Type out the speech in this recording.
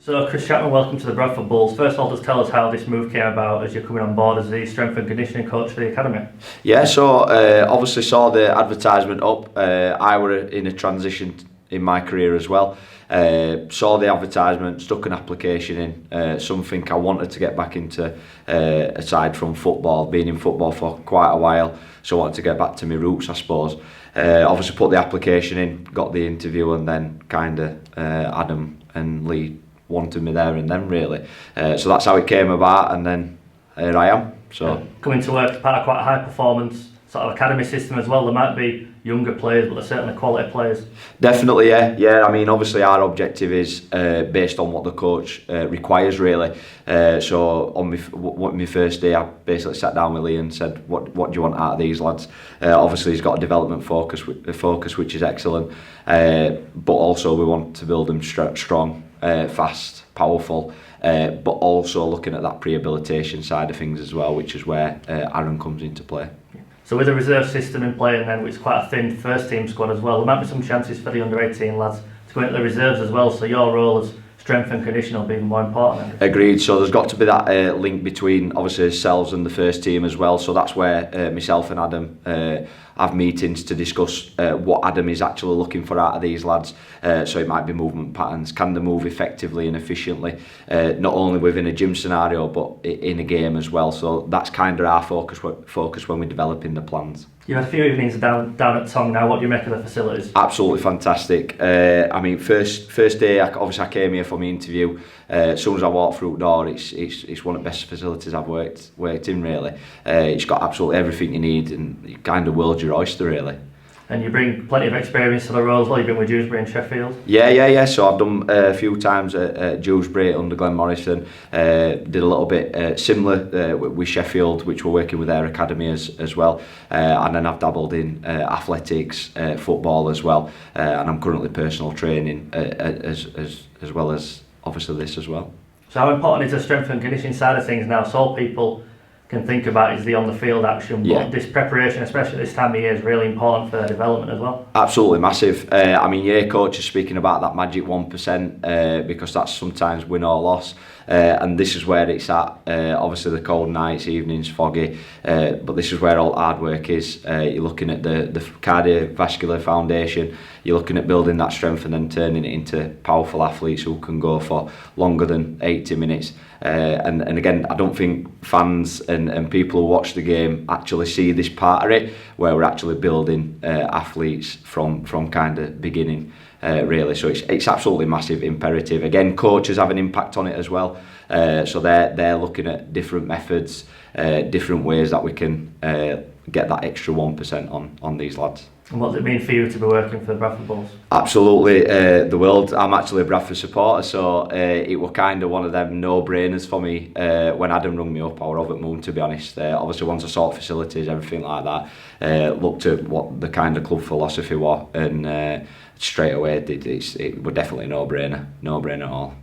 So Chris Chapman, welcome to the Bradford Bulls. First of all, just tell us how this move came about as you're coming on board as the strength and conditioning coach for the academy. Yeah, so obviously saw the advertisement up. I were in a transition in my career as well. Saw the advertisement, stuck an application in, something I wanted to get back into aside from football, being in football for quite a while, so I wanted to get back to my roots, I suppose. Obviously put the application in, got the interview, and then kind of Adam and Lee wanted me there and then really. So that's how it came about, and then here I am. So coming to work as part of quite a high performance sort of academy system as well. There might be younger players, but they're certainly quality players. Definitely, yeah. I mean, obviously our objective is based on what the coach requires really. So on my first day, I basically sat down with Lee and said, what do you want out of these lads? Obviously he's got a development focus which is excellent, but also we want to build them strong, fast, powerful, but also looking at that rehabilitation side of things as well, which is where Aaron comes into play. So with a reserve system in play, and then it's quite a thin first team squad as well, there might be some chances for the under 18 lads to go into the reserves as well, so your role as strength and conditioning will be even more important. Agreed. So there's got to be that link between obviously ourselves and the first team as well. So that's where myself and Adam have meetings to discuss what Adam is actually looking for out of these lads. So it might be movement patterns. Can they move effectively and efficiently, not only within a gym scenario but in a game as well. So that's kind of our focus when we're developing the plans. You've had a few evenings down at Tong now. What do you make of the facilities? Absolutely fantastic. I mean, first day, I came here for my interview. As soon as I walked through the door, it's one of the best facilities I've worked in really. It's got absolutely everything you need, and you kind of world's your oyster really. And you bring plenty of experience to the role as well. You've been with Dewsbury and Sheffield. Yeah. So I've done a few times at Dewsbury under Glenn Morrison. Did a little bit similar with Sheffield, which we're working with their academy as well. And then I've dabbled in athletics, football as well. And I'm currently personal training as well as obviously this as well. So how important is the strength and conditioning side of things now? So all people can think about is the on the field action, but this preparation, especially this time of year, is really important for their development as well. Absolutely massive. I mean, yeah, coach is speaking about that magic 1%, because that's sometimes win or loss, and this is where it's at. Obviously the cold nights, evenings, foggy, but this is where all hard work is. You're looking at the cardiovascular foundation, you're looking at building that strength and then turning it into powerful athletes who can go for longer than 80 minutes. And again, I don't think fans and people who watch the game actually see this part of it, where we're actually building athletes from kind of beginning, really. So it's absolutely massive, imperative. Again, coaches have an impact on it as well. So they're looking at different methods, different ways that we can get that extra 1% on these lads. And what does it mean for you to be working for the Bradford Bulls? Absolutely, the world. I'm actually a Bradford supporter, so it was kind of one of them no-brainers for me. When Adam rung me up, I was over the moon, to be honest. Obviously, once I saw facilities, everything like that, looked at what the kind of club philosophy was, and straight away, it was definitely a no-brainer at all.